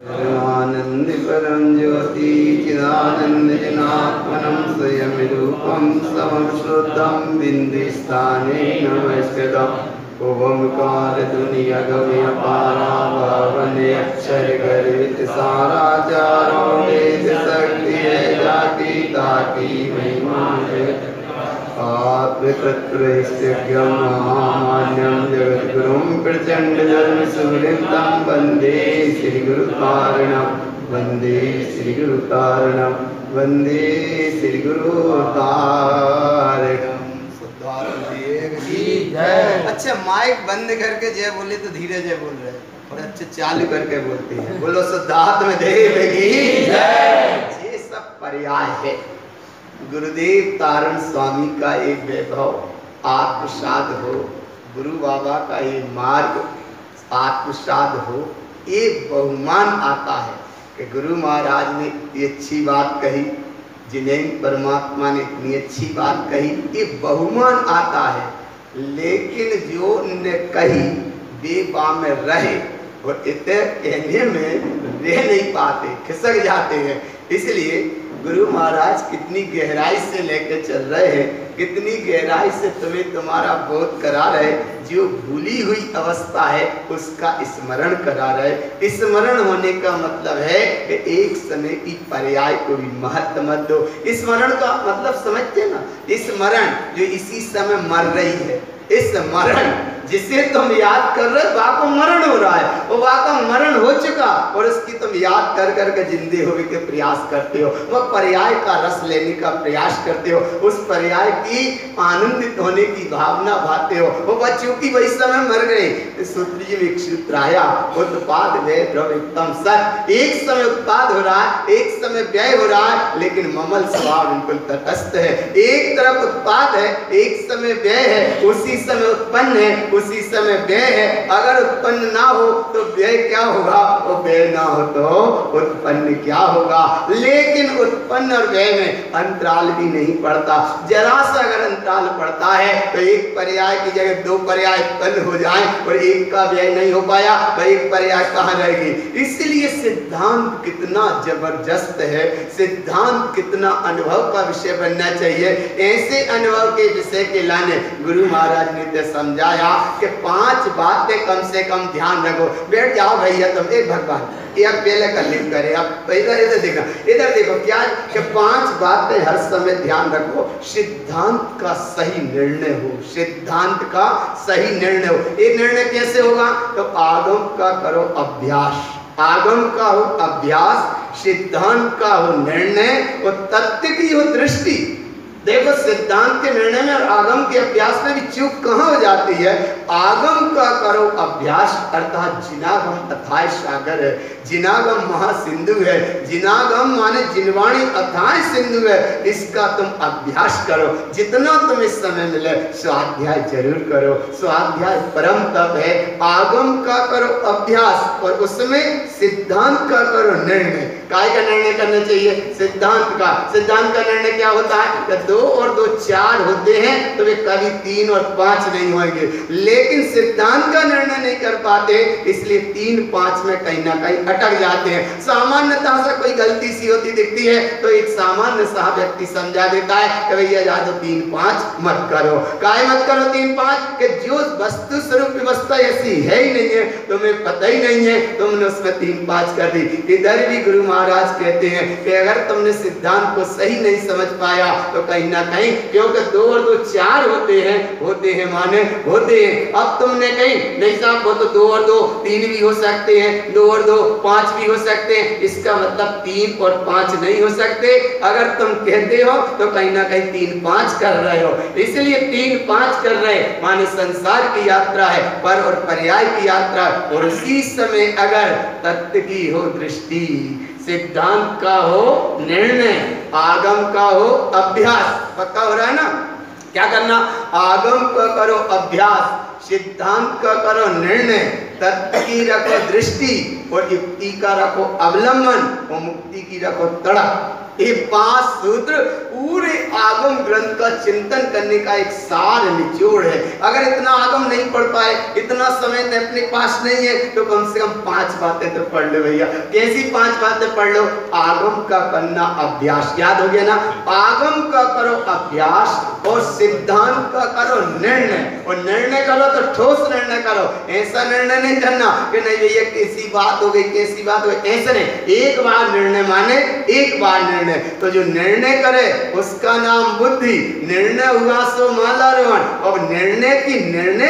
आनंद परम ज्योति चिदानंद जनात्मनं स्वयं रूपं समश्रुतं बिंदुस्थाने नमस्कृतं ओमकार दुनिया गम्य पारा भावने अक्षर गर्वित सारा चारों वेद शक्ति है जाति ताकि महिमा आत्मतत्त्वैश्चर्यं महामान्यं जगद्गुरुं प्रचंड धर्म सुवृत्तं वंदे श्री गुरुतारणं वंदे श्री गुरुतारणं वंदे श्री गुरुतारणं। अच्छा माइक बंद करके जय बोले तो धीरे जय बोल रहे हैं और अच्छे चालू करके बोलते हैं। बोलो सिद्धार्थ में देव की जय। ये सब पर्याय है। गुरुदेव तारण स्वामी का एक वैभव आत्मसात हो, गुरु बाबा का ये मार्ग आत्मसात हो, ये बहुमान आता है कि गुरु महाराज ने इतनी अच्छी बात कही, जिन्हें परमात्मा ने इतनी अच्छी बात कही, ये बहुमान आता है। लेकिन जो ने कही वे में रहे और इतने कहने में रह नहीं पाते, खिसक जाते हैं। इसलिए गुरु महाराज कितनी गहराई से लेकर चल रहे हैं, कितनी गहराई से तुम्हें तुम्हारा बोध करा रहे। जो भूली हुई अवस्था है उसका स्मरण करा रहे। स्मरण होने का मतलब है कि एक समय की पर्याय को भी महत्व मत दो। स्मरण का मतलब समझते ना, स्मरण जो इसी समय मर रही है, इस मरण जिसे तुम याद कर रहे हो वहाँ को मरण हो रहा है, वो वहाँ का मरण हो चुका और उसकी तुम याद कर करके जिंदे होने के प्रयास करते हो, वो पर्याय का रस लेने का प्रयास करते हो, उस पर्याय की आनंदित होने की भावना भाते हो। वो बच्चों की वही समय मर गए। सूत्र जी में एक सूत्र आया, उत्पाद व्यय द्रव्यतम सत। एक समय उत्पाद हो रहा है, एक समय व्यय हो रहा है, लेकिन ममल स्वभाव बिल्कुल तटस्थ है। एक तरफ उत्पाद है, एक समय व्यय है, उसी समय उत्पन्न है, उसी समय व्यय है। अगर उत्पन्न ना हो तो व्यय क्या होगा, और व्यय ना हो तो उत्पन्न क्या होगा। लेकिन उत्पन्न और व्यय में अंतराल भी नहीं पड़ता। जरा सा अगर अंतराल पड़ता है तो एक पर्याय की जगह दो पर्याय उत्पन्न हो जाए और एक का व्यय नहीं हो पाया तो एक पर्याय कहाँ रहेगी। इसलिए सिद्धांत कितना जबरदस्त है, सिद्धांत कितना अनुभव का विषय बनना चाहिए। ऐसे अनुभव के विषय के लाने गुरु महाराज ने तो समझाया कि 5 बातें कम से कम ध्यान रखो। बैठ जाओ भैया तुम, एक भगवान ये अब पहले कर लिख करे, अब इधर देखना, इधर देखो क्या कि 5 बातें हर समय ध्यान रखो। सिद्धांत का सही निर्णय हो, सिद्धांत का सही निर्णय हो। ये निर्णय कैसे होगा, तो आगम का करो अभ्यास, आगम का हो अभ्यास, सिद्धांत का हो निर्णय और तत्व की हो दृष्टि। देखो सिद्धांत के निर्णय में और आगम के अभ्यास में भी चूक कहाँ हो जाती है। आगम का करो अभ्यास अर्थात जिनागम अथाय सागर है, जिनागम महासिंधु है। जिनागम माने जिनवाणी अथाय सिंधु है, इसका तुम अभ्यास करो। जितना तुम इस समय मिले स्वाध्याय जरूर करो, स्वाध्याय परम तप है। आगम का करो अभ्यास और उसमें सिद्धांत का करो निर्णय। काय का निर्णय करना चाहिए, सिद्धांत का। सिद्धांत का निर्णय क्या होता है, 2 और 2 4 होते हैं तो वे कभी 3 और 5 नहीं होंगे। लेकिन सिद्धांत का निर्णय नहीं कर पाते, इसलिए 3 5 में कहीं ना कहीं अटक जाते हैं। सामान्यतः से कोई गलती सी होती दिखती है तो एक सामान्य सा व्यक्ति समझा देता है कि भैया जा दो 3 5 मत करो। काय मत करो 3 5 कि जो वस्तु स्वरूप व्यवस्था ऐसी है ही नहीं है, तुम्हें पता ही नहीं है, तुमने उसमें 3 5 कर दी। इधर भी गुरु महाराज कहते हैं कि अगर तुमने सिद्धांत को सही नहीं समझ पाया तो कहीं ना कहीं, क्योंकि 2 और 2 4 होते हैं माने होते हैं। अब तुमने कहीं नहीं साहब वो तो 2 और 2 3 भी हो सकते हैं, 2 और 2 5 भी हो सकते हैं, इसका मतलब 3 और 5 नहीं हो सकते। अगर तुम कहते हो तो कहीं ना कहीं 3 5 कर रहे हो। इसलिए 3 5 कर रहे माने संसार की यात्रा है, पर और पर्याय की यात्रा। और उसी समय अगर तत्व की हो दृष्टि, सिद्धांत का हो निर्णय, आगम का हो अभ्यास, पक्का हो रहा है ना। क्या करना, आगम का करो अभ्यास, सिद्धांत का करो निर्णय, तत्व की रखो दृष्टि और युक्ति का रखो अवलंबन और मुक्ति की रखो तड़प। ये 5 सूत्र पूरे आगम ग्रंथ का चिंतन करने का एक सार निचोड़ है। अगर इतना आगम नहीं पढ़ पाए, इतना समय अपने पास नहीं है, तो कम से कम 5 बातें तो पढ़ लो भैया। कैसी 5 बातें पढ़ लो? आगम का करना अभ्यास, याद हो गया ना? आगम का करो अभ्यास और सिद्धांत का करो निर्णय। और निर्णय करो तो ठोस निर्णय करो, ऐसा निर्णय नहीं करना कि नहीं भैया कैसी बात हो गई, कैसी बात हो गई, ऐसा नहीं। एक बार निर्णय माने, एक बार निर्णय। तो जो निर्णय करे उसका नाम बुद्धि, निर्णय हुआ सो मालारोहण। और निर्णय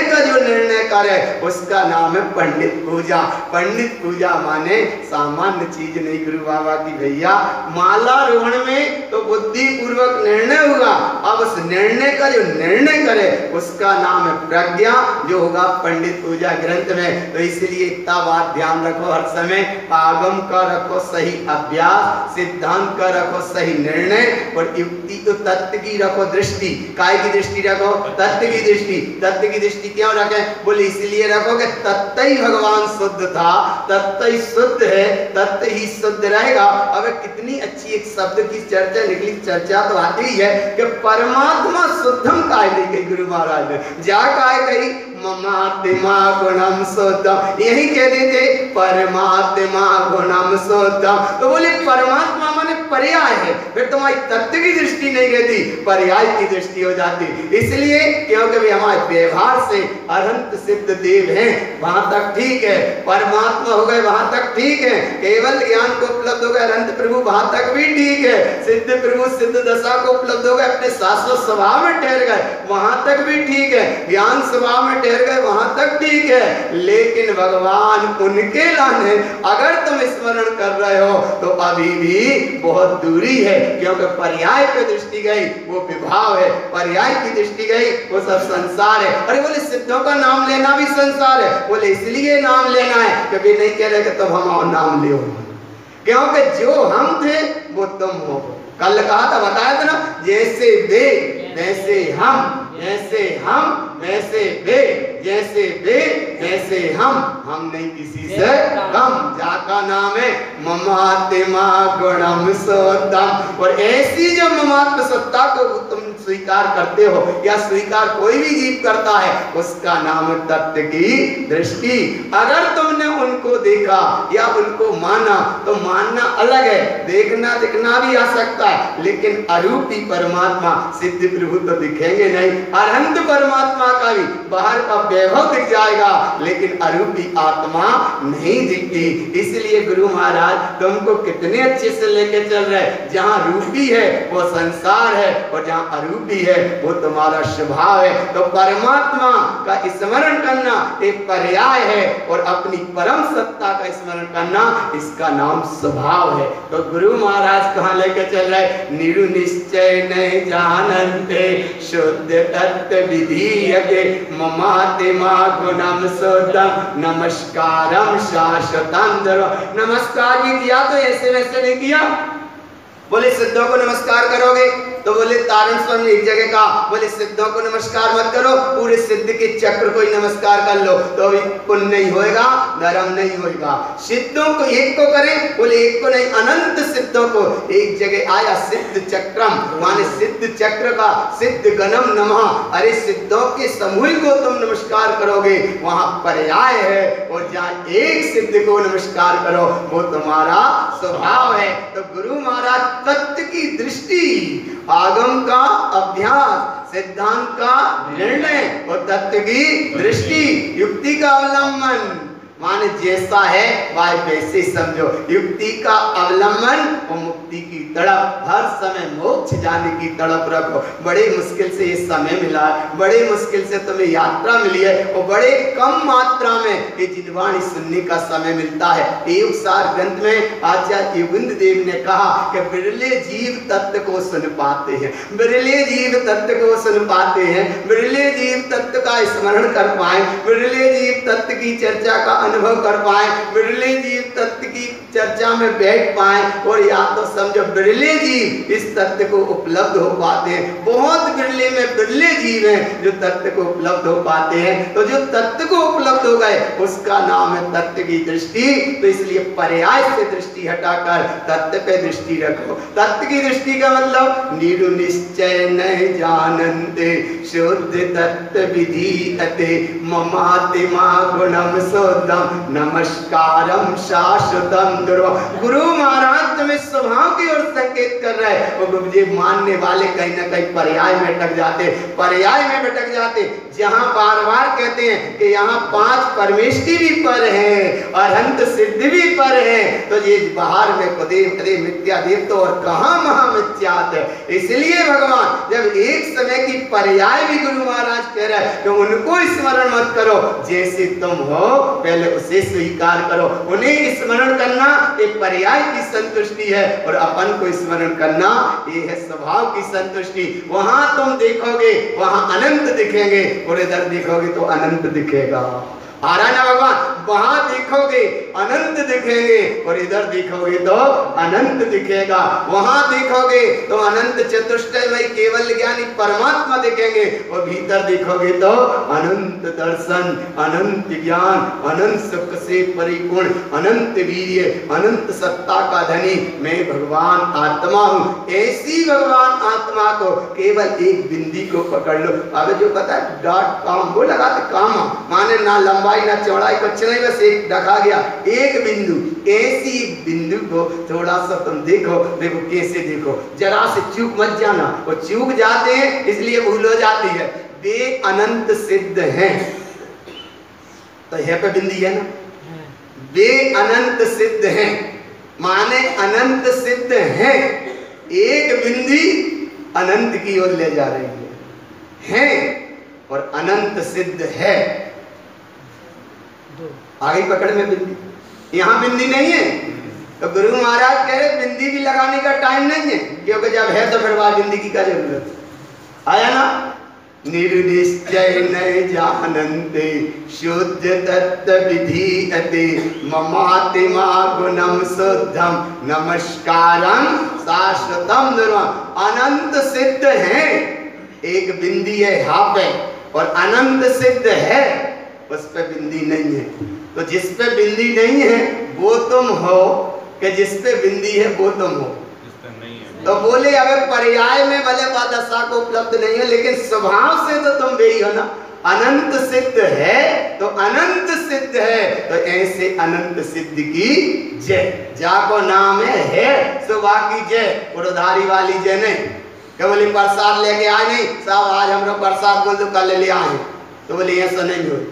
का जो निर्णय करे उसका नाम है पंडित पूजा। पंडित पूजा माने सामान्य चीज नहीं गुरु बाबा की भैया। मालारोहण में तो बुद्धि पूर्वक निर्णय हुआ, अब उस निर्णय का जो निर्णय करे उसका नाम है प्रज्ञा, जो होगा पंडित पूजा ग्रंथ में। तो इसलिए इतना बात ध्यान रखो हर समय, आगम का रखो सही अभ्यास, सिद्धांत का रखो सही निर्णय और युक्ति तो तत्व की रखो दृष्टि। काय की दृष्टि रखो? तत्व की दृष्टि। तत्व की दृष्टि क्यों रखें? बोले इसलिए रखो कि तत्व ही भगवान शुद्ध था, तत्व ही शुद्ध है, तत्व ही शुद्ध रहेगा। अब कितनी अच्छी एक शब्द की चर्चा निकली, चर्चा तो आती ही है कि परमात्मा शुद्धम काय नहीं कही गुरु महाराज ने, जा काय कही ममात्मा गुणम शुद्धम, यही कह देते परमात्मा गुणम शुद्धम। तो बोले परमात्मा माने पर्याय है, फिर तुम्हारी तत्व की दृष्टि नहीं रहती, पर्याय की दृष्टि हो जाती। इसलिए क्योंकि वे हमारे व्यवहार से अनंत सिद्ध देव हैं, वहां तक ठीक है, परमात्मा हो गए वहां तक ठीक है, केवल ज्ञान को उपलब्ध हो गए अनंत प्रभु वहां तक भी ठीक है, सिद्ध प्रभु सिद्ध दशा को उपलब्ध हो गए, अपने शाश्वत स्वभाव में ठहर गए वहां तक भी ठीक है, ज्ञान स्वभाव में ठहर गए वहां तक ठीक है। लेकिन भगवान उनके लाने अगर तुम स्मरण कर रहे हो तो अभी भी बहुत दूरी है, क्योंकि पर्याय पे दृष्टि गई वो विभाव है, पर्याय की दृष्टि गई वो सब संसार है। अरे बोले सिद्धों का नाम लेना भी संसार है, बोले इसलिए नाम लेना है कभी नहीं कह रहे कि तुम हम नाम लियो, क्योंकि जो हम थे वो तुम हो। कल कहा था, बताया था ना, जैसे वे वैसे हम, जैसे हम वैसे वे, जैसे वे वैसे हम नहीं किसी से कम। जाका नाम है ममात्मा गुणम शुद्धम। और ऐसी जो ममात्म सत्ता को तुम स्वीकार करते हो या स्वीकार कोई भी जीव करता है, उसका नाम तत्व की दृष्टि। अगर तुमने उनको देखा या उनको माना तो मानना अलग है, देखना दिखना भी आ सकता है, लेकिन अरूपी परमात्मा सिद्ध प्रभु तो दिखेंगे नहीं। अनंत परमात्मा का भी बाहर का वैभव दिख जाएगा, लेकिन अरूपी आत्मा नहीं दिखती। इसलिए गुरु महाराज तुमको कितने अच्छे से लेके चल रहे, जहाँ रूपी है वो संसार है और जहाँ अरूपी है वो तुम्हारा स्वभाव है। तो परमात्मा का स्मरण करना एक पर्याय है और अपनी परम सत्ता का स्मरण करना इसका नाम स्वभाव है। तो गुरु महाराज कहाँ लेके चल रहे? निरु निश्चय नहीं जानते शुद्ध तत्व विधीयते ममात्मा गुणम शुद्धम नमस्कारम शाश्वतम। नमस्कार भी किया तो ऐसे वैसे नहीं किया। बोले सिद्धों को नमस्कार करोगे तो बोले तारण स्वामी ने एक जगह कहा, बोले सिद्धों को नमस्कार मत करो, पूरे सिद्ध के चक्र को ही नमस्कार कर लो, तो अभी पुण्य नहीं होएगा, धर्म नहीं होएगा। सिद्धों को एक को करें, बोले एक को नहीं, अनंत सिद्धों को। एक जगह आया सिद्ध चक्रम, माने सिद्ध चक्र का सिद्ध गणम नमः। अरे सिद्धों के समूह को तुम नमस्कार करोगे वहां पर्याय है, और जहाँ एक सिद्ध को नमस्कार करो वो तुम्हारा स्वभाव है। तो गुरु महाराज तत्व की दृष्टि, आगम का अभ्यास, सिद्धांत का निर्णय और तत्व की दृष्टि, युक्ति का अवलंबन, माने जैसा है वह वैसे समझो। युक्ति का अवलंबन और मुक्ति की तड़प, हर समय मोक्ष जाने की तड़प रखो। बड़ी मुश्किल से ये समय मिला, बड़ी मुश्किल से तुम्हें यात्रा मिली है, और बड़े कम मात्रा में ये जिनवाणी सुनने का समय मिलता है। योग सार ग्रंथ में आचार्य योगिंद देव ने कहा कि बिरले जीव तत्व को सुन पाते हैं, बिरले जीव तत्व को सुन पाते हैं, बिरले जीव तत्व का स्मरण कर पाए, बिरले जीव तत्व की चर्चा का अनुभव कर पाए, बिरले जीव तत्व की चर्चा में बैठ पाए, और या तो समझो बिरले जीव इस तत्व को उपलब्ध हो पाते हैं। बहुत बिरले में बिरले जीव हैं जो तत्व को उपलब्ध हो पाते हैं। तो जो तत्व को उपलब्ध हो गए उसका नाम है तत्व की दृष्टि। तो इसलिए पर्याय से दृष्टि हटाकर तत्व पे दृष्टि रखो। तत्व की दृष्टि का मतलब निरु निश्चय नहीं जानते शुद्ध तत्व विधीयते ममातिमा गुणम शुद्धम नमस्कारम शाश्वतम दुर्वा। गुरु महाराज तुम्हें स्वभाव की ओर संकेत कर रहे हैं। वो मुझे मानने वाले कहीं ना कहीं पर्याय में भटक जाते, पर्याय में भटक जाते, जहां बार बार कहते हैं कि यहाँ 5 परमेष्टि भी पर हैं और अनंत सिद्धि भी पर हैं। तो ये बाहर में कदे मिथ्या देव तो और कहाँ महामिथ्यात है। इसलिए भगवान जब एक समय की पर्याय भी गुरु महाराज कह रहे हैं तो उनको स्मरण मत करो, जैसे तुम हो पहले उसे स्वीकार करो। उन्हें स्मरण करना एक पर्याय की संतुष्टि है और अपन को स्मरण करना ये है स्वभाव की संतुष्टि। वहां तुम देखोगे वहां अनंत दिखेंगे और इधर देखोगे तो अनंत दिखेगा। आ रहा है ना भगवान? वहां देखोगे अनंत दिखेंगे और इधर देखोगे तो अनंत दिखेगा। वहां देखोगे तो अनंत चतुष्टयमय केवल ज्ञानी परमात्मा दिखेंगे और भीतर देखोगे तो अनंत दर्शन, अनंत ज्ञान, अनंत सुख से परिपूर्ण, अनंत वीर्य, अनंत सत्ता का धनी मैं भगवान आत्मा हूँ। ऐसी भगवान आत्मा को केवल एक बिंदी को पकड़ लो। अब जो पता है डॉट काम वो लगाते काम माने ना लंबाई ना चौड़ाई कुछ नहीं, बस एक रखा गया एक बिंदु। ऐसी बिंदु को थोड़ा सा तुम देखो, देखो कैसे देखो, जरा से चूक मत जाना। वो चूक जाते हैं इसलिए भूल हो जाती है। वे अनंत सिद्ध हैं, तो यह पे बिंदी है ना, वे अनंत सिद्ध हैं माने अनंत सिद्ध हैं। एक बिंदी अनंत की ओर ले जा रही है और अनंत सिद्ध है। आगे पकड़ में बिंदी, यहाँ बिंदी नहीं है। तो गुरु महाराज कह रहे बिंदी भी लगाने का टाइम नहीं है, क्योंकि जब है तो फिर वह बिंदी की क्या जरूरत आया ना। निर्निश्चय न जानन्ते शुद्ध तत्व विधीयते ममातिमा गुणम शुद्धम नमस्कारम शाश्वतम दुर्लभम। अनंत सिद्ध है, एक बिंदी है यहाँ पे और अनंत सिद्ध है, उस पे बिंदी नहीं है। तो जिस पे बिंदी नहीं है वो तुम हो कि जिस पे बिंदी है वो तुम हो। तो बोले अगर पर्याय में भले बादशाह को उपलब्ध नहीं है लेकिन स्वभाव से तो तुम वही हो ना। अनंत सिद्ध है तो अनंत सिद्ध है, तो ऐसे अनंत सिद्ध की जय। जाको नाम है सुबह की जय, उड़धारी वाली जय नहीं। क्या बोले प्रसाद लेके आए नहीं साहब, आज हम लोग प्रसाद बोल दो कल ले आए, तो बोले ऐसा नहीं हो।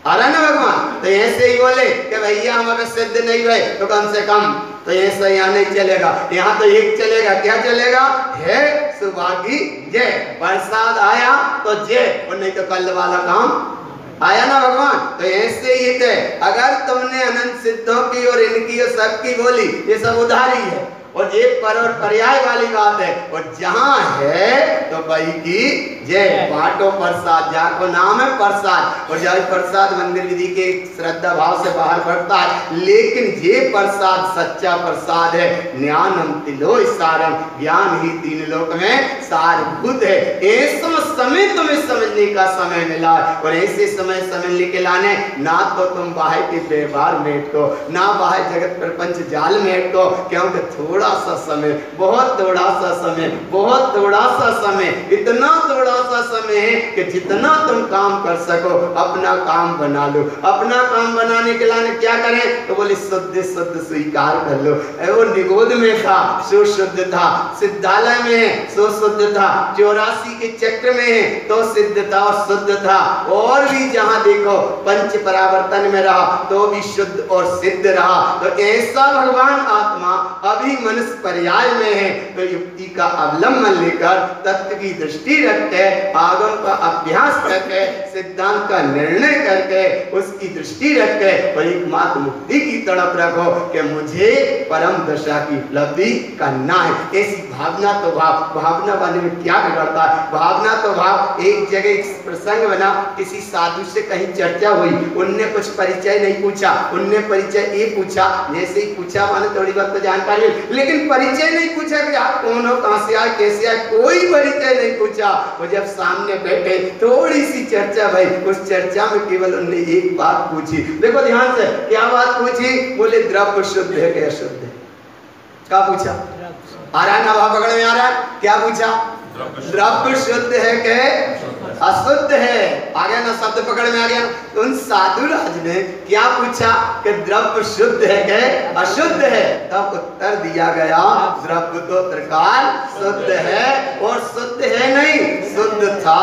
अरे ना भगवान तो ऐसे ही बोले कि भैया हमारे सिद्ध नहीं हुए तो कम से कम तो ऐसा यहाँ नहीं चलेगा। यहाँ तो एक चलेगा, क्या चलेगा? है सुबह की जय। प्रसाद आया तो जय, और नहीं तो कल वाला काम आया ना भगवान। तो ऐसे ही है, अगर तुमने अनंत सिद्धों की और इनकी और सबकी बोली, ये सब उधारी है और एक पर और पर्याय वाली बात है। और जहां है तो भाई की जय। बाटो प्रसाद, जाको नाम है प्रसाद, और जब प्रसाद मंदिर विधि के श्रद्धा भाव से बाहर बढ़ता है, लेकिन ये प्रसाद सच्चा प्रसाद है। ज्ञानम तिलो सारम, ज्ञान ही तीन लोक में सारभूत है। ऐसा समय तुम्हें समझने का समय मिला और ऐसे समय लेके लाने ना तो तुम बाहर के व्यवहार में अटको, ना बाहर जगत प्रपंच जाल में अटको, क्योंकि थोड़ा सा समय, बहुत थोड़ा सा समय, बहुत थोड़ा सा समय, इतना थोड़ा सा समय है कि जितना तुम काम कर सको अपना काम बना लो। अपना काम बनाने के लिए क्या करें तो बोले शुद्ध शुद्ध स्वीकार कर लो। वो निगोद में था सो शुद्ध था, सिद्धालय में है सो शुद्ध था, 84 के चक्र में है तो सिद्ध था और शुद्ध था। और भी जहां देखो पंच परावर्तन में रहा तो भी शुद्ध और सिद्ध रहा। तो ऐसा भगवान आत्मा अभी मनुष्य पर्याय में है, तो युक्ति का अवलंबन लेकर तत्व तत्व की दृष्टि रखते, आगम का अभ्यास करके, सिद्धांत का निर्णय करके, उसकी दृष्टि रखते और एकमात्र मुक्ति की तड़प रखो कि मुझे परम दशा की उपलब्धि करना है। ऐसी भावना तो भावना वाले में क्या बिगड़ता है? भावना तो भाव। एक जगह एक प्रसंग बना, किसी साधु से कहीं चर्चा हुई, उनने कुछ परिचय नहीं पूछा, उनने परिचय ये पूछा, जैसे ही पूछा माने थोड़ी बहुत तो जानकारी, लेकिन परिचय नहीं पूछा कि आप कौन हो, कहां से आए, कैसे आए, कोई परिचय नहीं पूछा। वो जब सामने बैठे थोड़ी सी चर्चा भाई, उस चर्चा में केवल उन्होंने एक बात पूछी, देखो ध्यान से, क्या बात पूछी? बोले द्रव्य शुद्ध है कि अशुद्ध है? क्या पूछा? आ रहा है ना, भाव पकड़ में आ रहा है? क्या पूछा? द्रव्य शुद्ध है कि अशुद्ध है? आ गया ना, शब्द पकड़ में आ गया। तो उन साधु राज ने क्या पूछा कि द्रव्य शुद्ध है कि अशुद्ध है? तब उत्तर दिया गया, द्रव्य तो त्रिकाल शुद्ध है और शुद्ध है नहीं, शुद्ध था,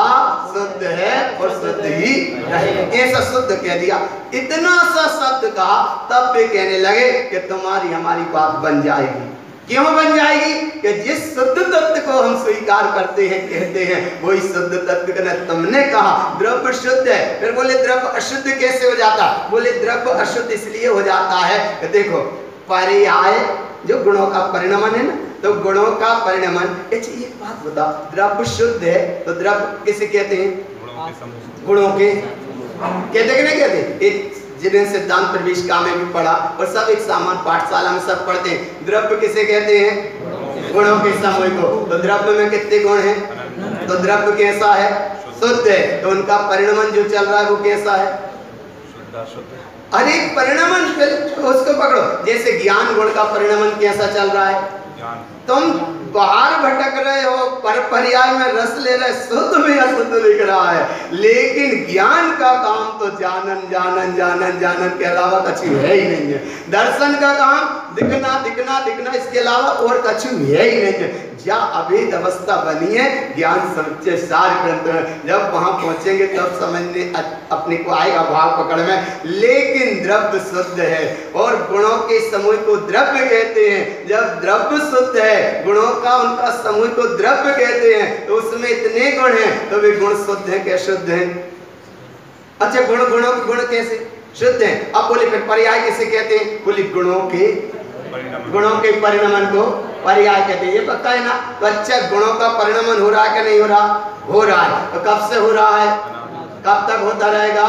शुद्ध है और शुद्ध ही रहेगा। ऐसा शुद्ध कह दिया, इतना सा शब्द कहा, तब वे कहने लगे कि तुम्हारी हमारी बात बन जाएगी। क्यों बन जाएगी? कि जिस शुद्ध तत्व को हम स्वीकार करते हैं, कहते हैं, वही शुद्ध तत्व का। तुमने कहा द्रव्य शुद्ध है, फिर बोले द्रव्य अशुद्ध कैसे हो जाता? बोले द्रव्य अशुद्ध इसलिए हो जाता है कि देखो, पर्याय जो गुणों का परिणमन है ना, तो गुणों का परिणमन। एक बात बताओ, द्रव्य शुद्ध है तो द्रव्य किसे कहते हैं? गुणों के कहते कि नहीं कहते? जिन्हें सिद्धांत प्रविष्टिका में भी पढ़ा और सब एक सामान्य पाठशाला में सब पढ़ते हैं, द्रव्य किसे कहते हैं? गुणों के समूह को। तो द्रव्य में कितने गुण हैं? तो द्रव्य कैसा है? शुद्ध है। तो उनका परिणमन जो चल रहा है वो कैसा है? अरे परिणमन, फिर उसको पकड़ो। जैसे ज्ञान गुण का परिणमन कैसा चल रहा है? तुम बाहर भटक रहे हो, पर पर्याय में रस ले रहे, शुद्ध में अशुद्ध दिख रहा है, लेकिन ज्ञान का काम तो जानन जानन जानन जानन के अलावा कुछ है ही नहीं है। दर्शन का काम दिखना दिखना दिखना, इसके अलावा और कुछ है ही नहीं है। क्या अभेद अवस्था बनी है ज्ञान समुच्चय सार ग्रंथ में। जब वहां पहुंचेंगे तब समझने अपने को आएगा भाव पकड़ में। लेकिन द्रव्य शुद्ध है और गुणों के समूह को द्रव्य कहते हैं। जब द्रव्य शुद्ध है, गुणों का उनका समूह को द्रव्य कहते हैं, तो उसमें इतने गुण हैं, तो वे गुण शुद्ध है क्या शुद्ध है? अच्छा, गुणों के गुण कैसे शुद्ध है? अब बोले फिर पर्याय किसे कहते हैं? बोले गुणों के परिणमन को पर्याय कहते हैं। ये पता है ना? तो अच्छा, गुणों का परिणमन हो रहा है कि नहीं हो रहा? हो रहा है। तो कब से हो रहा है? कब तक होता रहेगा?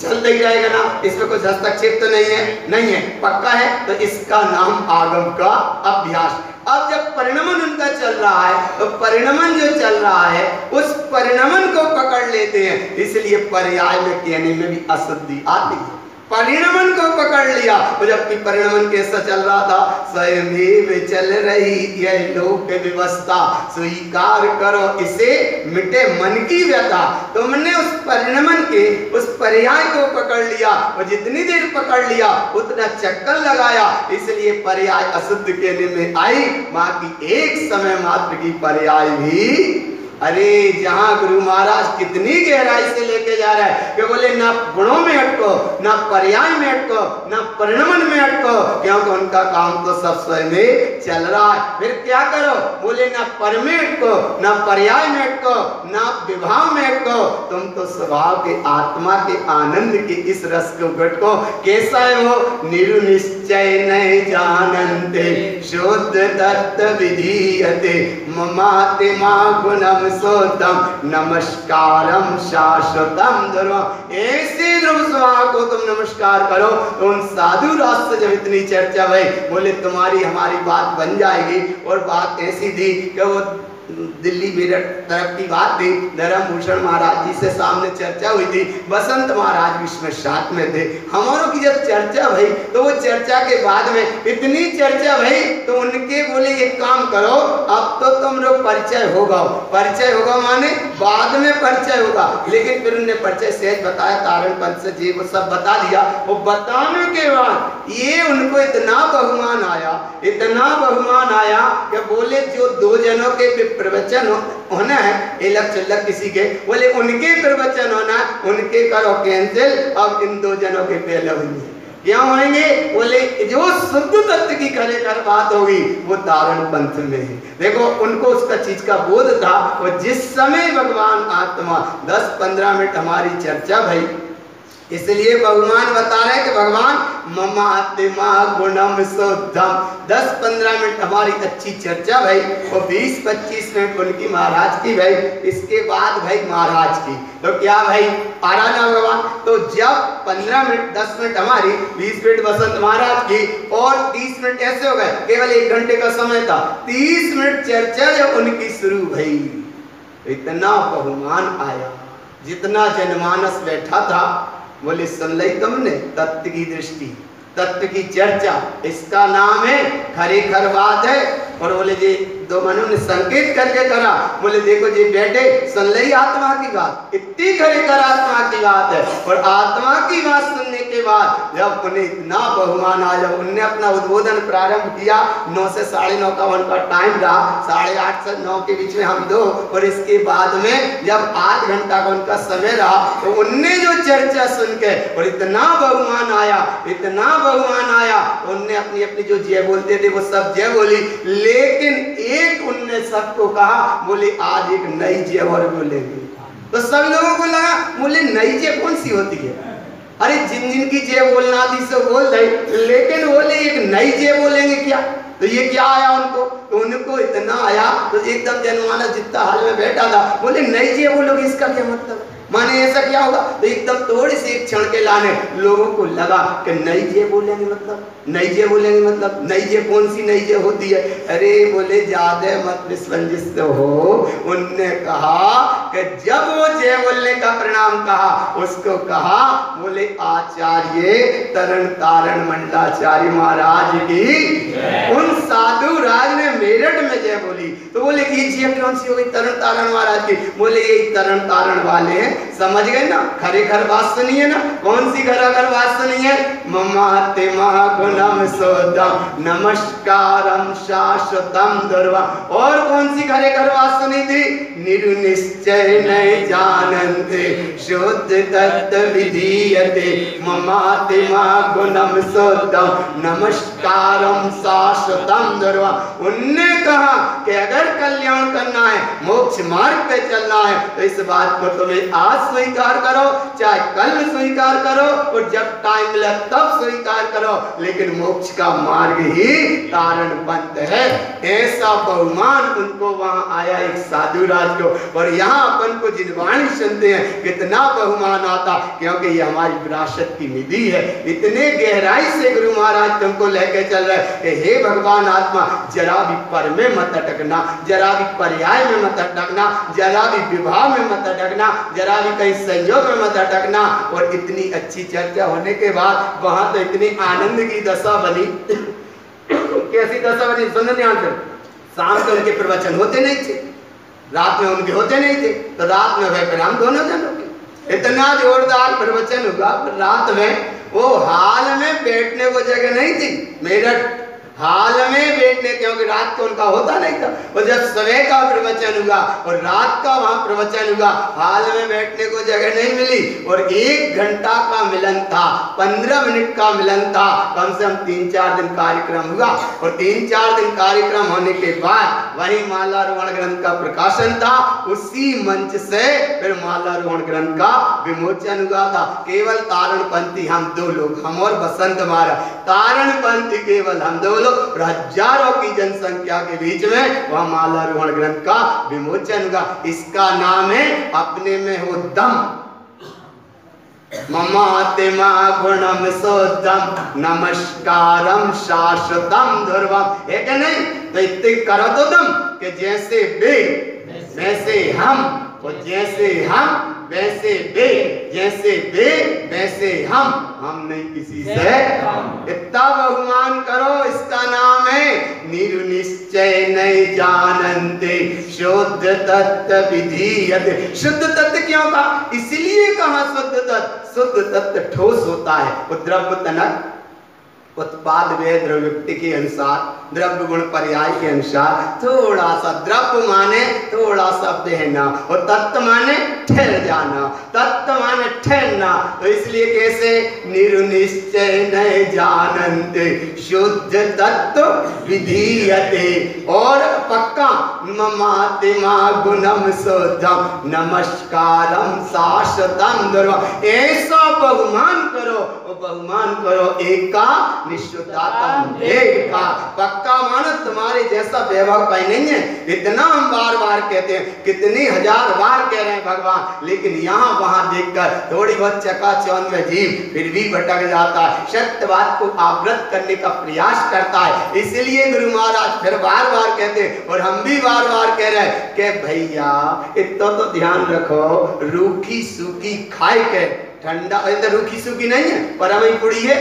चलता ही रहेगा ना, इसमें कुछ हस्तक्षेप तो नहीं है? नहीं है, पक्का है। तो इसका नाम आगम का अभ्यास। अब जब परिणमन उनका चल रहा है, तो परिणमन जो चल रहा है उस परिणमन को पकड़ लेते हैं, इसलिए पर्याय में कहने में भी अशुद्धि आती है। परिणमन को पकड़ लिया, तो जबकि परिणमन कैसा चल रहा था? स्वयं चल रही यह लोक व्यवस्था, स्वीकार करो इसे मिटे मन की व्यथा। तुमने उस परिणमन के उस पर्याय को पकड़ लिया, और जितनी देर पकड़ लिया उतना चक्कर लगाया, इसलिए पर्याय अशुद्ध कहने में आई। बाकी एक समय मात्र की पर्याय भी, अरे जहां गुरु महाराज कितनी गहराई से लेके जा रहा है कि बोले ना गुणों में अटको, ना पर्याय में अटको, ना परिणमन में अटको, क्योंकि उनका काम तो सब स्वयं में चल रहा है। फिर क्या करो? बोले ना पर में अटको, ना पर्याय में अटको, ना विभाव में अटको, तुम तो स्वभाव के आत्मा के आनंद के इस रस को घटको। कैसा है वो? निरुनिश्चय नहीं जानन्ते शुद्ध तत्व विधीयते ममाते मा गुणम सोतम नमस्कारम शाश्वतम ध्रुवम। ऐसे ध्रुव स्वभाव को तुम नमस्कार करो। तो उन साधु राज से जब इतनी चर्चा हुई, बोले तुम्हारी हमारी बात बन जाएगी। और बात ऐसी थी कि वो दिल्ली मेरठ तरफ की बात थी। धर्मभूषण महाराज जी से सामने चर्चा हुई थी, बसंत महाराज भी इसमें साथ में थे। हमारों की जब चर्चा हुई, तो वो चर्चा के बाद में इतनी चर्चा हुई, तो उनके बोले एक काम करो, अब तो तुम लोग परिचय होगा माने बाद में परिचय होगा। लेकिन फिर उन्होंने परिचय सहज बताया, तारण पंच से जी वो सब बता दिया। वो बताने के बाद ये उनको इतना बहुमान आया कि बोले जो दो जनों के प्रवचन होना है, इलक चिल्लक किसी के, बोले उनके प्रवचन होना, उनके करो कैंसिल, अब इन दो जनों के पहले होंगे। क्या होंगे? बोले जो शुद्ध तत्व की खरेखर बात होगी वो तारण पंथ में है। देखो उनको उसका चीज का बोध था। और जिस समय भगवान आत्मा 10-15 मिनट हमारी चर्चा भाई, इसलिए भगवान बता रहे हैं कि भगवान ममात्मा गुणम शुद्धम, 10-15 मिनट हमारी अच्छी चर्चा भाई, और 20-25 मिनट उनकी महाराज की भाई, इसके बाद भाई महाराज की। तो क्या भाई आराधना भगवान, तो जब 15 मिनट 10 मिनट हमारी, 20 मिनट बसंत महाराज की और 30 मिनट ऐसे हो गए, केवल 1 घंटे का समय था, 30 मिनट चर्चा जब उनकी शुरू भई, इतना बहुमान आया, जितना जनमानस बैठा था बोले सुन ली तुमने तत्व की दृष्टि, तत्व की चर्चा, इसका नाम है खरेखर बात है। और बोले जी दो मनु ने संकेत करके करा, बोले देखो जी बेटे सुन ली आत्मा की बात, इतनी खरेखर आत्मा की बात है। और आत्मा की बात सुनने के बाद जब उन्हें इतना बहुमान आया, जब उनने अपना उद्बोधन प्रारंभ किया, 9 से 9:30 का उनका टाइम रहा, 8:30 से 9 के बीच में हम दो, और इसके बाद में जब 8 घंटा का उनका समय रहा, तो उनने जो चर्चा सुन के और इतना बहुमान आया, इतना बहुमान आया, उनने अपनी अपनी जो जय बोलते थे वो सब जय बोली, लेकिन एक उनने सबको कहा बोले आज एक नई जय और बोलेंगे। तो सब लोगों को लगा बोले नई जय कौन सी होती है? अरे जिन जिन की जय बोलना थी सब बोल रहे, लेकिन बोले एक नई जय बोलेंगे क्या? तो ये क्या आया उनको? तो उनको इतना आया, तो एकदम जनमानस जितना हाल में बैठा था बोले नई जय बोलोगे, इसका क्या मतलब? माने ऐसा क्या होगा? तो एकदम थोड़ी सी एक क्षण के लाने लोगों को लगा कि नई जय बोलेंगे, मतलब नई जय बोलेंगे, मतलब नई जय कौन सी नई जय होती है? अरे बोले ज्यादा मत विस्वंजित हो। उनने कहा कि जब वो जय बोलने का प्रणाम कहा, उसको कहा बोले आचार्य तरण तारण मंडलाचार्य महाराज की, उन साधु राज ने मेरठ में जय बोली। तो बोले कि जय कौन सी हो गई? तरण तारण महाराज की। बोले यही तरण तारण वाले हैं, समझ गए ना? खरेखर बात सुनिए ना, कौन सी खरेखर बात सुनिए? ममाते महागुणम सोदम नमस्कारम शाश्वतम दुर्वा। और कौन सी खरेखर बात सुनी थी? निरुनिश्चय नहीं जानते शुद्ध तत्व विधीयते ममाते महागुणम सोदम नमस्कारम शाश्वतम दुर्वा। उनने कहा कि अगर कल्याण करना है, मोक्ष मार्ग पे चलना है, तो इस बात को तुम्हें आज स्वीकार करो, चाहे कल स्वीकार करो, और जब टाइम मिले तब स्वीकार करो, लेकिन मोक्ष का मार्ग ही तारण पंथ है। ऐसा बहुमान उनको वहां आया एक साधु राज को। और यहाँ अपन को जिनवाणी सुनते हैं कितना बहुमान आता, क्योंकि ये हमारी विरासत की निधि है। इतने गहराई से गुरु महाराज तुमको लेके चल रहे कि हे भगवान आत्मा, जरा भी पर में मत अटकना, जरा भी पर्याय में मत अटकना, जरा भी विवाह में मत अटकना, जरा भी कहीं संयोग में मत अटकना। और इतनी अच्छी चर्चा होने के बाद वहां तो इतनी आनंद की दशा बनी। कैसी दशा बनी? सुन ध्यान से। शाम को उनके प्रवचन होते नहीं थे, रात में उनके होते नहीं थे, तो रात में वह हम दोनों जनों के इतना जोरदार प्रवचन हुआ। रात में वो हाल में बैठने को जगह नहीं थी, मेरठ हाल में बैठने, क्योंकि रात को उनका होता नहीं था। और जब सुबह का प्रवचन हुआ और रात का वहां प्रवचन हुआ, हाल में बैठने को जगह नहीं मिली। और 1 घंटा का मिलन था, 15 मिनट का मिलन था, कम से कम 3-4 दिन कार्यक्रम हुआ। और 3-4 दिन कार्यक्रम होने के बाद वही मालारोहण ग्रंथ का प्रकाशन था। उसी मंच से फिर मालारोहण ग्रंथ का विमोचन हुआ था। केवल तारण पंथी हम 2 लोग, हम और बसंत महाराज, तारण पंथी केवल हम 2 लोग, हजारों की जनसंख्या के बीच में वह मालारोहण ग्रंथ का विमोचन हुआ। इसका नाम है अपने में हो दम। ममाते गुणम सोदम नमस्कारम शाश्वतम ध्रुवम। है क्या नहीं? तो इतने करो तो दम कि जैसे वे वैसे हम, और जैसे हम वैसे वे, जैसे वे वैसे हम नहीं किसी से। इतना बहुमान करो, इसका नाम है निरुनिश्चय नहीं जानते शुद्ध तत्व विधीयते। शुद्ध तत्व क्यों कहा? इसलिए कहा शुद्ध तत्व। शुद्ध तत्व ठोस होता है, वो द्रव्य तनक उत्पाद व्यय द्रव्युक्ति के अनुसार द्रव्य गुण पर्याय के अनुसार थोड़ा सा, द्रव्य माने थोड़ा सा बहना और तत्व माने ठहर जाना, तत्व माने ठहरना। तो इसलिए कैसे निरुनिश्चय न जानन्ते शुद्ध तत्व विधीयते, और पक्का ममातिमा गुणम शुद्धम नमस्कारम शाश्वतम दुर्वा, ऐसा बहुमान करो, बहुमान करो एका निश्चुतातम देव का। पक्का मानो तुम्हारे जैसा वैभव कहीं नहीं है। इतना हम बार बार कहते हैं, कितनी हजार बार कह रहे हैं भगवान, लेकिन यहाँ वहां देखकर थोड़ी बहुत चकाचौंध में जीव फिर भी भटक जाता है, सत्य बात को आवृत करने का प्रयास करता है। इसलिए गुरु महाराज फिर बार बार कहते हैं, और हम भी बार बार कह रहे हैं कि भैया इतना तो ध्यान रखो, रूखी सूखी खाए के ठंडा, तो रूखी सूखी नहीं है पर हमें पुड़ी है,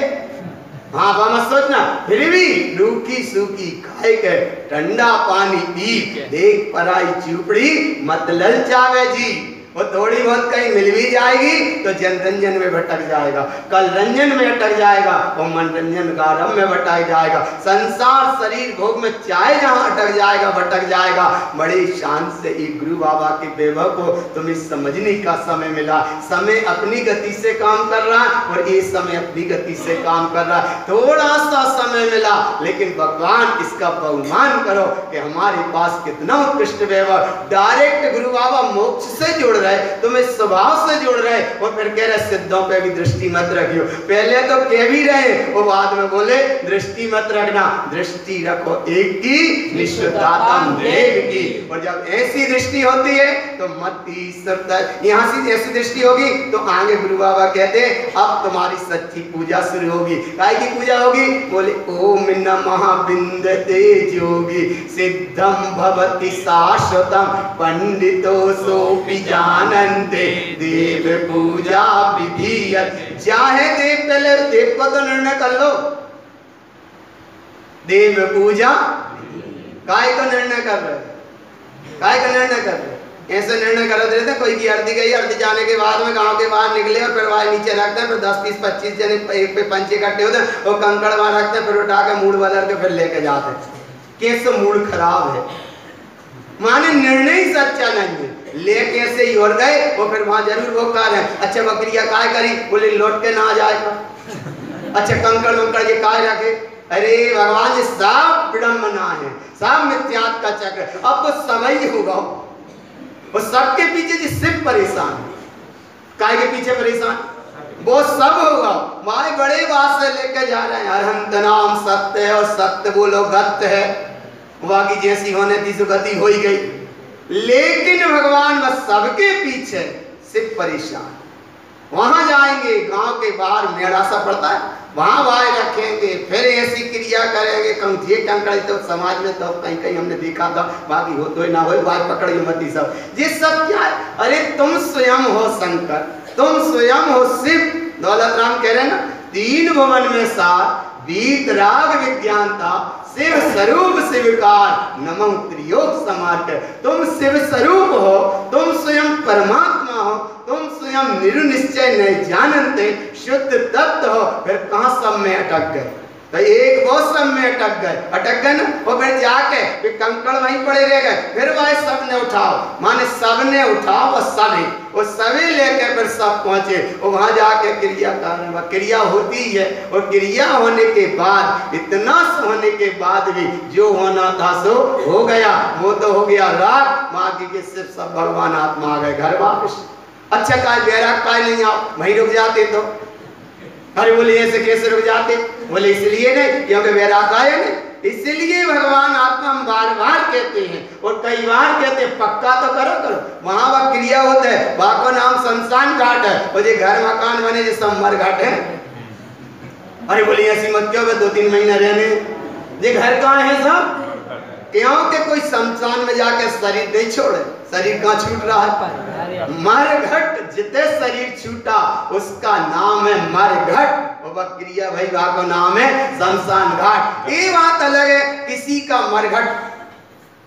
हाँ मत सोचना, फिर भी रूखी सूखी खाए के ठंडा पानी पी, देख पराई चुपड़ी मत ललचावे जी। वो थोड़ी बहुत कहीं मिल भी जाएगी तो जनरंजन में भटक जाएगा, कल रंजन में अटक जाएगा, और मनरंजन गारम में भटक जाएगा, संसार शरीर भोग में चाहे जहां अटक जाएगा भटक जाएगा। बड़े शान से एक गुरु बाबा के वैभव को तुम्हें समझने का समय मिला। समय अपनी गति से काम कर रहा है और ये समय अपनी गति से काम कर रहा है। थोड़ा सा समय मिला, लेकिन भगवान इसका बहुमान करो कि हमारे पास कितना उत्कृष्ट वैभव। डायरेक्ट गुरु बाबा मोक्ष से जोड़ रहे, तुम्हें स्वभाव से जोड़ रहे, और फिर कह रहे सिद्धों पे भी दृष्टि मत रखियो। पहले तो कह भी रहे, वो बाद में बोले दृष्टि मत रखना, दृष्टि रखो एक की निश्चुतातम देव की। और जब ऐसी दृष्टि होती है तो मत यहाँ से ऐसी दृष्टि होगी तो आगे गुरु बाबा कहते हैं अब तुम्हारी सच्ची पूजा शुरू होगी। काय की पूजा होगी? बोले ओम नमः विन्दते जोगी सिद्धम भवति शाश्वतम पंडितो सोपि जानन्ते देव पूजा विधीयत। चाहे देव, पहले देव को तो निर्णय कर लो, देव पूजा काय को निर्णय कर रहे, काय का निर्णय कर रहे, ऐसे निर्णय कर रहे थे। कोई की अर्धी गई, अर्धी जाने के बाद में गांव के बाहर निकले और फिर वहां नीचे रखते हैं, फिर 10 20 25 जने एक पे पंचे इकट्ठे होते हैं और कंकड़ वहां रखते हैं, फिर उठा के मूड बदल के फिर लेके जाते हैं। कैसे मूड खराब है, माने निर्णय ही सच्चा नहीं है। लेके ऐसे ही और गए और फिर वहां जरूर वो कह रहे हैं अच्छा बकरिया काय करी, बोले लौट के ना जाएगा। अच्छा कंकड़ वंकड़ ये काय रखे, अरे भगवान ये सब विडंबना है, सब मिथ्यात्व का चक्र। अब तो समय ही होगा, वो सबके पीछे जो सिर्फ परेशान है, काय के पीछे परेशान, वो सब होगा। माए बड़े बात से लेके जा रहे हैं, अरहंत नाम सत्य है और सत्य बोलो गत्य है, बाकी जैसी होने थी सुगति हो ही गई। लेकिन भगवान बस सबके पीछे सिर्फ परेशान। वहां जाएंगे, गांव के बाहर मेड़ा सा पड़ता है, वहां वाय रखेंगे, फिर ऐसी क्रिया करेंगे। कंठिए कंकड़ तो समाज में तो कहीं कहीं हमने देखा था, बाकी हो तो ना हो, वाय पकड़ी मती सब। ये सब क्या है? अरे तुम स्वयं हो शंकर, तुम स्वयं हो शिव। दौलत राम कह रहे ना, तीन भुवन में सार वीत राग विज्ञानता शिव स्वरूप शिवकार नमो त्रियोग समार्थ। तुम शिव स्वरूप हो, तुम स्वयं परमात्मा हो, तुम स्वयं निरुनिश्चय नहीं जानते शुद्ध तत्व हो। फिर कहां सब में अटक गए? तो एक वो सब में अटक गए ना, और फिर जाके फिर कंकड़ वहीं पड़े रह गए। फिर वह सबने उठाओ, माने सबने उठाओ और सभी, वो सभी लेके फिर सब पहुंचे और वहां जाके क्रिया कारण क्रिया होती है। और क्रिया होने के बाद, इतना होने के बाद भी जो होना था सो हो गया, वो तो हो गया रात। बाकी के सिर्फ सब भगवान आत्मा आ गए घर वापस। अच्छा काय बैराग काय नहीं आओ, वहीं रुक जाते तो। अरे बोले ऐसे कैसे रुक जाते? बोले इसलिए नहीं क्योंकि वैराग आया नहीं, इसलिए भगवान आत्मा हम बार बार कहते हैं और कई बार कहते हैं पक्का तो करो करो। वहां वह क्रिया होता है, वहां का नाम शमशान घाट है, और ये घर मकान बने जो समर घाट है। अरे बोले ऐसी मत क्यों, 2-3 महीना रहने, ये घर कहाँ है सब? क्योंकि कोई शमशान में जाके शरीर नहीं छोड़े। शरीर कहाँ छूट रहा है? मरघट। जिते शरीर छूटा उसका नाम है मरघट, और क्रिया भाई का नाम है शमशान घाट। ये बात अलग है, किसी का मरघट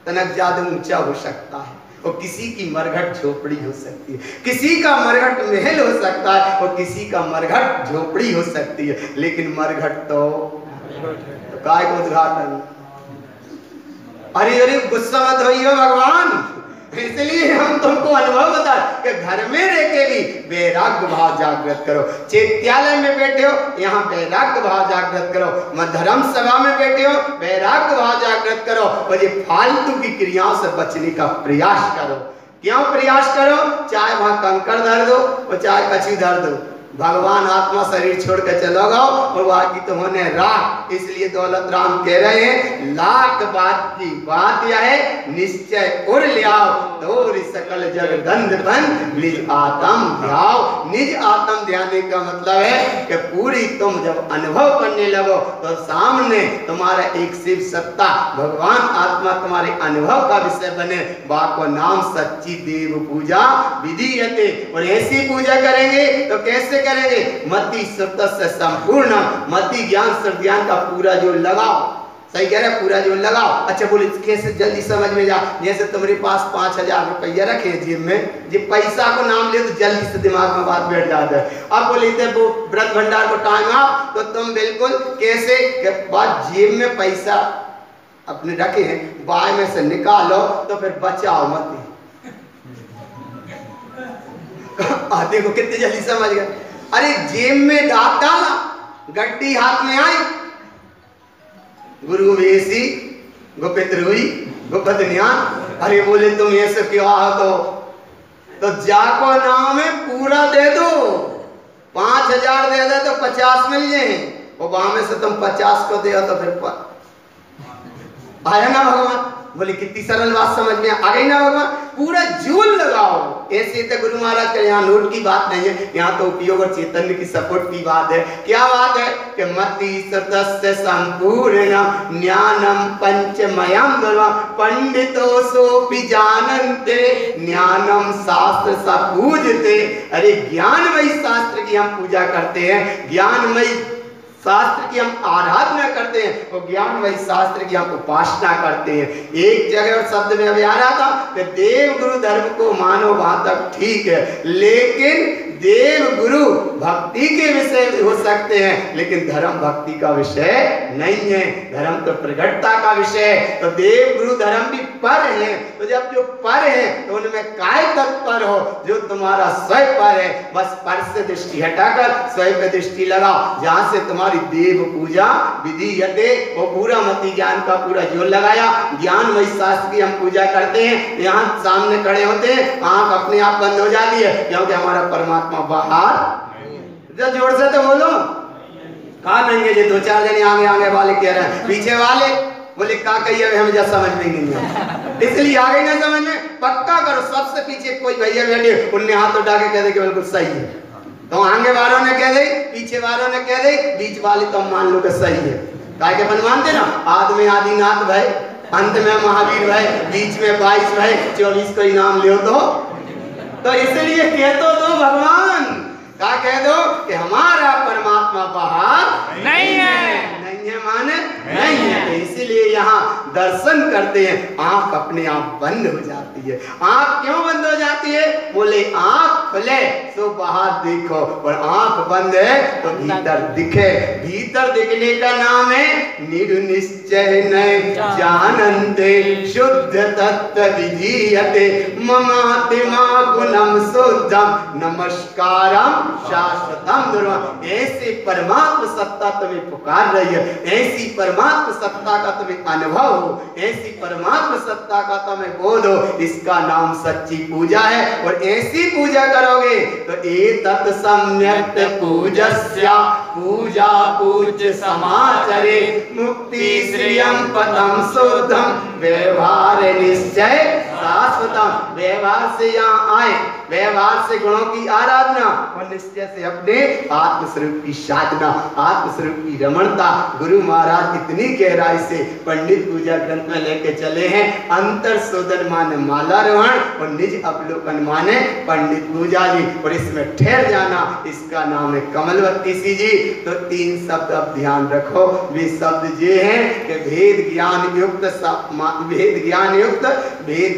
तनक ज्यादा ऊंचा हो सकता है और किसी की मरघट झोपड़ी हो सकती है, किसी का मरघट महल हो सकता है और किसी का मरघट झोपड़ी हो सकती है। लेकिन मरघट तो काय को उद्घाटन अरे अरे गुस्सा मत होइए भगवान, इसलिए हम तुमको अनुभव बता कि घर में रह के भी वैराग्य भाव जागृत करो। चैत्यालय में बैठे हो, यहाँ वैराग्य भाव जागृत करो। धर्म सभा में बैठे हो, वैराग्य भाव जागृत करो। और ये फालतू की क्रियाओं से बचने का प्रयास करो। क्यों प्रयास करो? चाहे वहां कंकड़ धर दो और चाहे कछी धर दो, भगवान आत्मा शरीर छोड़ कर चलो गो और बाकी तो होने राख। इसलिए दौलत राम कह रहे हैं लाख बात की बात यह है, निश्चय उर लियाओ तोरी सकल जगदंध बन निज आत्म ध्याओ। निज आत्म ध्यान का मतलब है कि पूरी तुम जब अनुभव करने लगो तो सामने तुम्हारा एक शिव सत्ता भगवान आत्मा तुम्हारे अनुभव का विषय बने। बाको नाम सच्ची देव पूजा विधि यते। और ऐसी पूजा करेंगे तो कैसे करेंगे? मति सुत से संपूर्ण, मति ज्ञान सब ज्ञान का पूरा जो लगाओ। सही कह रहे, पूरा जो लगाओ। अच्छा बोले कैसे जल्दी समझ में जा? जैसे तुम्हारे पास 5000 रुपया रखे जेब में, जब पैसा को नाम ले तो जल्दी से दिमाग में बात बैठ जाता है। अब बोले वो व्रत भंडार को टाइम आप तो तुम बिल्कुल कैसे बात जेब में पैसा अपने रखे हैं, बाय में से निकालो तो फिर बचाओ मत। देखो कितनी जल्दी समझ गए। अरे जेब में डाला, गड्डी हाथ में आई, गुरु वेसी गोपित्र हुई गोपतन्यान। अरे बोले तुम ये सब क्यों हो? तो जाको नाम में पूरा दे दो। 5000 दे दे तो 50 मिल जाए, वो वहां में से तुम 50 को दे तो फिर आया ना भगवान। बोले कितनी सरल बात समझ में आ गई ना भगवान। पूरा जूल लगाओ। ऐसे तो गुरु महाराज का यहाँ नोट की बात नहीं है, यहाँ तो उपयोग और चैतन्य की सपोर्ट की बात है। क्या बात है कि मति सतस्य संपूर्ण ज्ञानम पंचमयम दुर्वा पंडितो सोपि जानन्ते ज्ञानम शास्त्र सा पूजते। अरे ज्ञानमयी शास्त्र की हम पूजा करते हैं, ज्ञानमयी शास्त्र की हम आराधना करते हैं और ज्ञानमयी शास्त्र की हम उपासना करते हैं। एक जगह और शब्द में अभी आ रहा था कि देव गुरु धर्म को मानो वहां तक ठीक है, लेकिन देव गुरु भक्ति के विषय हो सकते हैं, लेकिन धर्म भक्ति का विषय नहीं है। धर्म तो प्रगटता का विषय है। तो देव गुरु धर्म भी पर है। तो जब जो पर है तो उनमें काय तत्पर हो? जो तुम्हारा स्वयं पर है, बस पर से दृष्टि हटाकर स्वयं पे दृष्टि लगाओ। जहां से तुम्हारी देव पूजा विधि यते, वो पूरा मति ज्ञान का पूरा जोर लगाया। ज्ञानमयी शास्त्र की हम पूजा करते हैं। यहाँ सामने खड़े होते हैं, आंख अपने आप बंद हो जाती है क्योंकि हमारा परमात्मा बाहर। जोर से तो बोलो। कहा नंगे जी 2-4 जने आगे वाले कह रहे हैं, पीछे वाले बोले का कहिए हमें जा समझ में नहीं है, इसलिए आ गई ना समझ में। पक्का करो सबसे पीछे कोई भैया बैठे उनने हाथ उठा के कह दे कि बिल्कुल सही है, तो आगे वालों ने कह दे, पीछे वालों ने कह दे, बीच वाले तो मान लो कि सही है। काय के बन मानते ना, आद में आदिनाथ भाई, अंत में महावीर भाई, बीच में 22 भाई, 24 को इनाम ले तो इसलिए कह दो भगवान क्या कह दो कि हमारा परमात्मा बाहर नहीं है। नहीं है माने नहीं है। तो इसीलिए यहाँ दर्शन करते हैं, आंख अपने आप बंद हो जाती है। आंख क्यों बंद हो जाती है? बोले आंख खुले तो बाहर देखो और आंख बंद है तो भीतर दिखे। भीतर दिखने का नाम है निर्निश्चय नय जानन्ते शुद्ध तत्व विधीयते ममात्मा गुणम शुद्धम नमस्कारम शाश्वतम दुर्लभम। ऐसी परमात्म सत्ता तुम्हें पुकार रही है, ऐसी परमात्म सत्ता का तुम्हें अनुभव हो, ऐसी परमात्म सत्ता का तुम्हें बोध हो, इसका नाम सच्ची पूजा है। और ऐसी पूजा करोगे तो एतत् सम्यक् पूजस्या पूजा पूज्य समाचरे मुक्ति श्रियं पदम शुद्धम व्यवहार निश्चय शाश्वतम। व्यवहार से यहाँ आए, व्यवहार से गुणों की आराधना और निश्चय से अपने आत्मस्वरूप की साधना, आत्मस्वरूप की रमणता। गुरु महाराज इतनी गहराई से पंडित पूजा ग्रंथ में लेके चले हैं। अंतर शोधन माने मालारोहण और निज अवलोकन माने पंडित पूजा जी। और इसमें ठहर जाना, इसका नाम है कमलवती सी जी। तो 3 शब्द अब ध्यान रखो। वे शब्द ये हैं कि भेद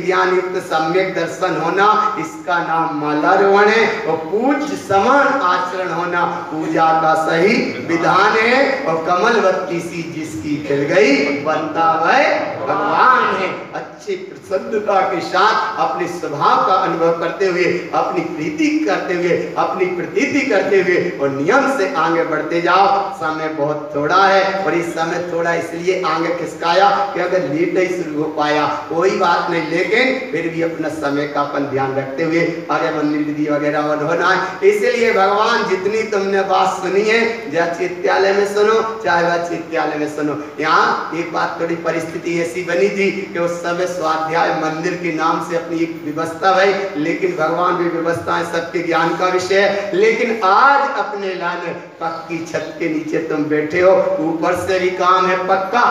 ज्ञान युक्त सम्यक दर्शन होना, इसका नाम मालारोहण है। और पूज्य समान आचरण होना पूजा का सही विधान है। और कमलवती सी जिसकी खिल गई बनता है भगवान है। अच्छी प्रसन्नता के साथ अपने स्वभाव का अनुभव करते हुए, अपनी प्रीति करते हुए, अपनी प्रतीति करते हुए और नियम से आगे बढ़ते जाओ। समय बहुत थोड़ा है और इस समय थोड़ा इसलिए आगे खिसकाया कि अगर लेट ही शुरू हो पाया कोई बात नहीं, लेकिन फिर भी अपना समय का अपन ध्यान रखते हुए आगे मंदिर विधि वगैरह होना है। इसलिए भगवान जितनी तुमने बात सुनी है, चाहे चित्यालय में सुनो चाहे वह चित्यालय में सुनो। यहाँ एक बात थोड़ी परिस्थिति ऐसी बनी थी कि उस समय स्वाध्याय मंदिर के नाम से अपनी एक व्यवस्था भाई, लेकिन भगवान भी व्यवस्थाएं सबके ज्ञान का विषय है। लेकिन आज अपने लाने पक्की छत के नीचे तुम बैठे हो, ऊपर से भी काम है पक्का,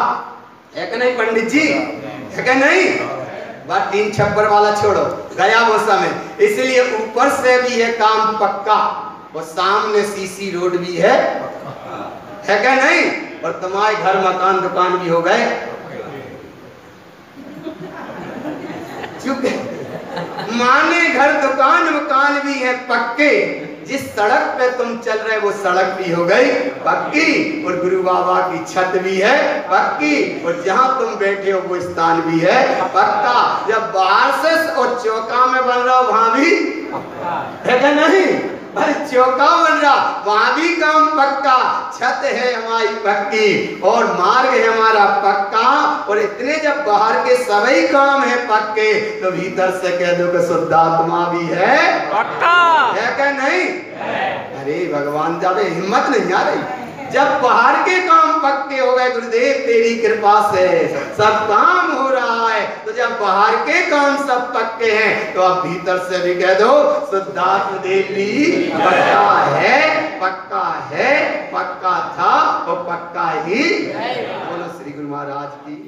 है कि नहीं पंडित जी, है कि नहीं? बात तीन छप्पर वाला छोड़ो, गया वो समय। इसलिए ऊपर से भी है काम पक्का और सामने सीसी रोड भी है क्या नहीं? और तुम्हारे घर मकान दुकान भी हो गए, क्योंकि माने घर दुकान मकान भी है पक्के। जिस सड़क पे तुम चल रहे वो सड़क भी हो गई पक्की और गुरु बाबा की छत भी है पक्की और जहां तुम बैठे हो वो स्थान भी है पक्का। जब बाहर से और चौका में बन रहा हो वहां भी है क्या नहीं? अरे चौका बन रहा वहां भी काम पक्का, छत है हमारी पक्की और मार्ग है हमारा पक्का। और इतने जब बाहर के सभी काम है पक्के तो भीतर से कह दो कि शुद्धात्मा भी है पक्का, है क्या नहीं? अरे भगवान जाने हिम्मत नहीं आ रही। जब बाहर के काम पक्के हो गए गुरुदेव तेरी कृपा से सब काम हो रहा है, तो जब बाहर के काम सब पक्के हैं तो अब भीतर से भी कह दो शुद्धात्मा देव भी पक्का है, पक्का है, पक्का था और पक्का ही। बोलो श्री गुरु महाराज की।